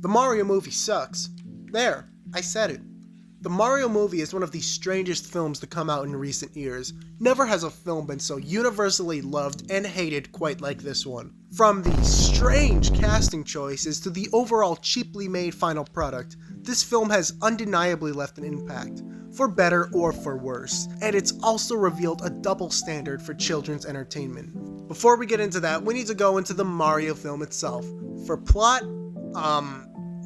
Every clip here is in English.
The Mario movie sucks. There, I said it. The Mario movie is one of the strangest films to come out in recent years. Never has a film been so universally loved and hated quite like this one. From the strange casting choices to the overall cheaply made final product, this film has undeniably left an impact, for better or for worse, and it's also revealed a double standard for children's entertainment. Before we get into that, we need to go into the Mario film itself. For plot,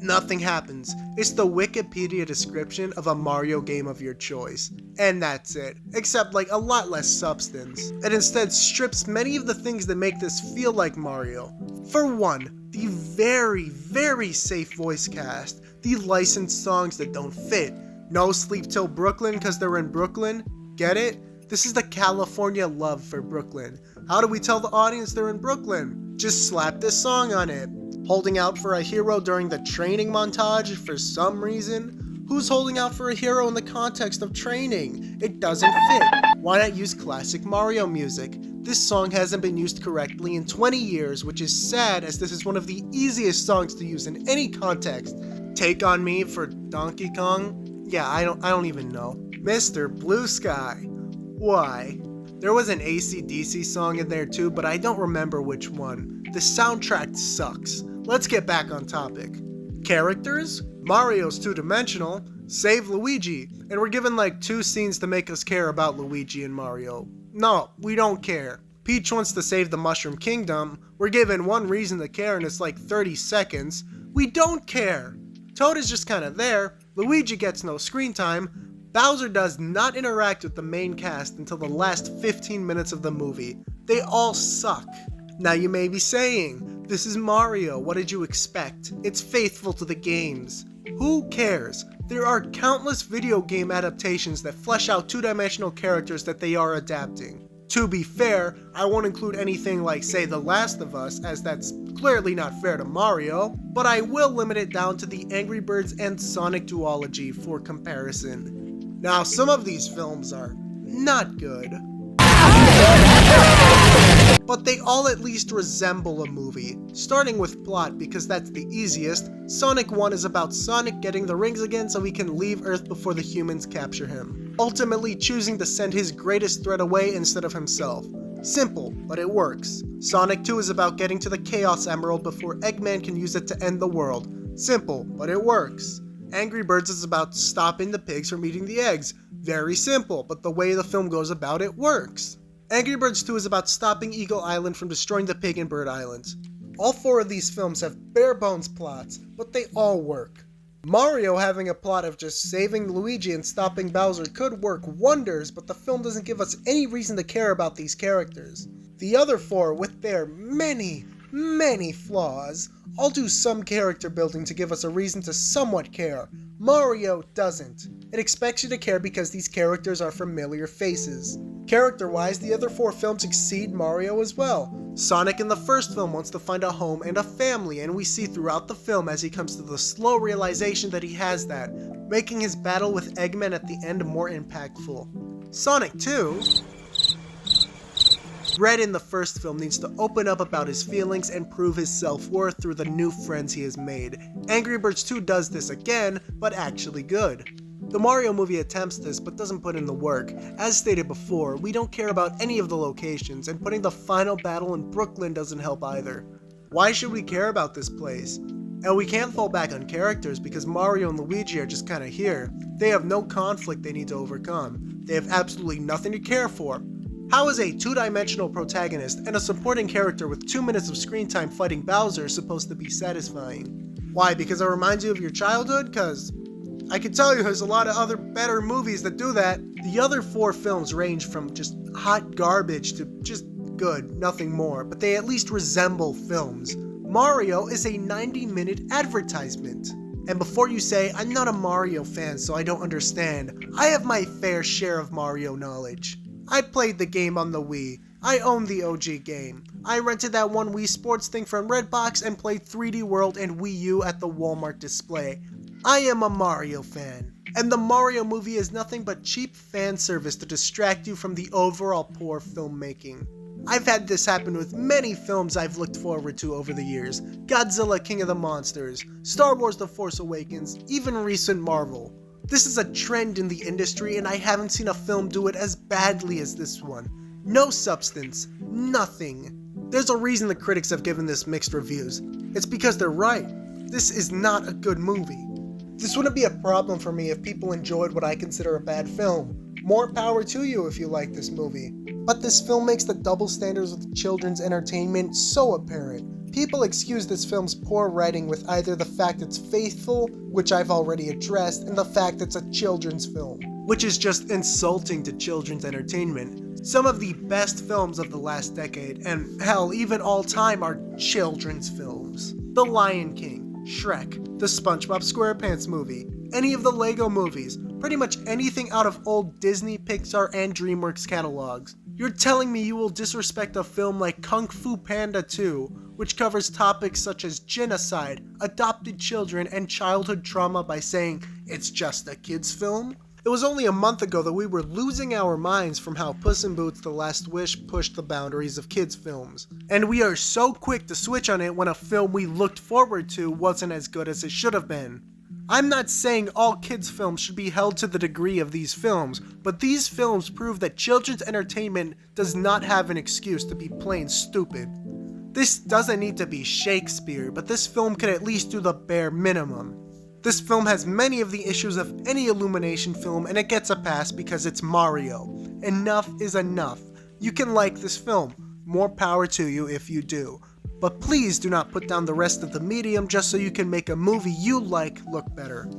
nothing happens. It's the Wikipedia description of a Mario game of your choice. And that's it. Except like a lot less substance. It instead strips many of the things that make this feel like Mario. For one, the very, very safe voice cast. The licensed songs that don't fit. No Sleep Till Brooklyn because they're in Brooklyn. Get it? This is the California love for Brooklyn. How do we tell the audience they're in Brooklyn? Just slap this song on it. Holding out for a hero during the training montage for some reason? Who's holding out for a hero in the context of training? It doesn't fit. Why not use classic Mario music? This song hasn't been used correctly in 20 years, which is sad as this is one of the easiest songs to use in any context. Take on Me for Donkey Kong? Yeah, I don't even know. Mr. Blue Sky. Why? There was an AC/DC song in there too, but I don't remember which one. The soundtrack sucks. Let's get back on topic. Characters? Mario's two-dimensional. Save Luigi. And we're given like 2 scenes to make us care about Luigi and Mario. No, we don't care. Peach wants to save the Mushroom Kingdom. We're given 1 reason to care and it's like 30 seconds. We don't care. Toad is just kinda there. Luigi gets no screen time. Bowser does not interact with the main cast until the last 15 minutes of the movie. They all suck. Now you may be saying, this is Mario, what did you expect? It's faithful to the games. Who cares? There are countless video game adaptations that flesh out 2-dimensional characters that they are adapting. To be fair, I won't include anything like, say, The Last of Us, as that's clearly not fair to Mario, but I will limit it down to the Angry Birds and Sonic duology for comparison. Now, some of these films are not good, but they all at least resemble a movie. Starting with plot, because that's the easiest, Sonic 1 is about Sonic getting the rings again so he can leave Earth before the humans capture him, ultimately choosing to send his greatest threat away instead of himself. Simple, but it works. Sonic 2 is about getting to the Chaos Emerald before Eggman can use it to end the world. Simple, but it works. Angry Birds is about stopping the pigs from eating the eggs. Very simple, but the way the film goes about it works. Angry Birds 2 is about stopping Eagle Island from destroying the Pig and Bird Islands. All 4 of these films have bare bones plots, but they all work. Mario having a plot of just saving Luigi and stopping Bowser could work wonders, but the film doesn't give us any reason to care about these characters. The other 4, with their many flaws, all do some character building to give us a reason to somewhat care. Mario doesn't. It expects you to care because these characters are familiar faces. Character-wise, the other 4 films exceed Mario as well. Sonic in the first film wants to find a home and a family, and we see throughout the film as he comes to the slow realization that he has that, making his battle with Eggman at the end more impactful. Sonic 2... Red in the first film needs to open up about his feelings and prove his self-worth through the new friends he has made. Angry Birds 2 does this again, but actually good. The Mario movie attempts this, but doesn't put in the work. As stated before, we don't care about any of the locations, and putting the final battle in Brooklyn doesn't help either. Why should we care about this place? And we can't fall back on characters because Mario and Luigi are just kinda here. They have no conflict they need to overcome. They have absolutely nothing to care for. How is a 2-dimensional protagonist and a supporting character with 2 minutes of screen time fighting Bowser supposed to be satisfying? Why, because it reminds you of your childhood? Cause I can tell you there's a lot of other better movies that do that. The other 4 films range from just hot garbage to just good, nothing more, but they at least resemble films. Mario is a 90-minute advertisement. And before you say, I'm not a Mario fan so I don't understand, I have my fair share of Mario knowledge. I played the game on the Wii. I own the OG game. I rented that one Wii Sports thing from Redbox and played 3D World and Wii U at the Walmart display. I am a Mario fan. And the Mario movie is nothing but cheap fan service to distract you from the overall poor filmmaking. I've had this happen with many films I've looked forward to over the years. Godzilla King of the Monsters, Star Wars The Force Awakens, even recent Marvel. This is a trend in the industry and I haven't seen a film do it as badly as this one. No substance, nothing. There's a reason the critics have given this mixed reviews. It's because they're right. This is not a good movie. This wouldn't be a problem for me if people enjoyed what I consider a bad film. More power to you if you like this movie. But this film makes the double standards of children's entertainment so apparent. People excuse this film's poor writing with either the fact it's faithful, which I've already addressed, and the fact it's a children's film, which is just insulting to children's entertainment. Some of the best films of the last decade, and hell, even all time, are children's films. The Lion King, Shrek, the SpongeBob SquarePants movie, any of the Lego movies, pretty much anything out of old Disney, Pixar, and DreamWorks catalogs. You're telling me you will disrespect a film like Kung Fu Panda 2, which covers topics such as genocide, adopted children, and childhood trauma by saying it's just a kid's film? It was only a month ago that we were losing our minds from how Puss in Boots: The Last Wish pushed the boundaries of kids' films. And we are so quick to switch on it when a film we looked forward to wasn't as good as it should have been. I'm not saying all kids' films should be held to the degree of these films, but these films prove that children's entertainment does not have an excuse to be plain stupid. This doesn't need to be Shakespeare, but this film could at least do the bare minimum. This film has many of the issues of any Illumination film, and it gets a pass because it's Mario. Enough is enough. You can like this film. More power to you if you do. But please do not put down the rest of the medium just so you can make a movie you like look better.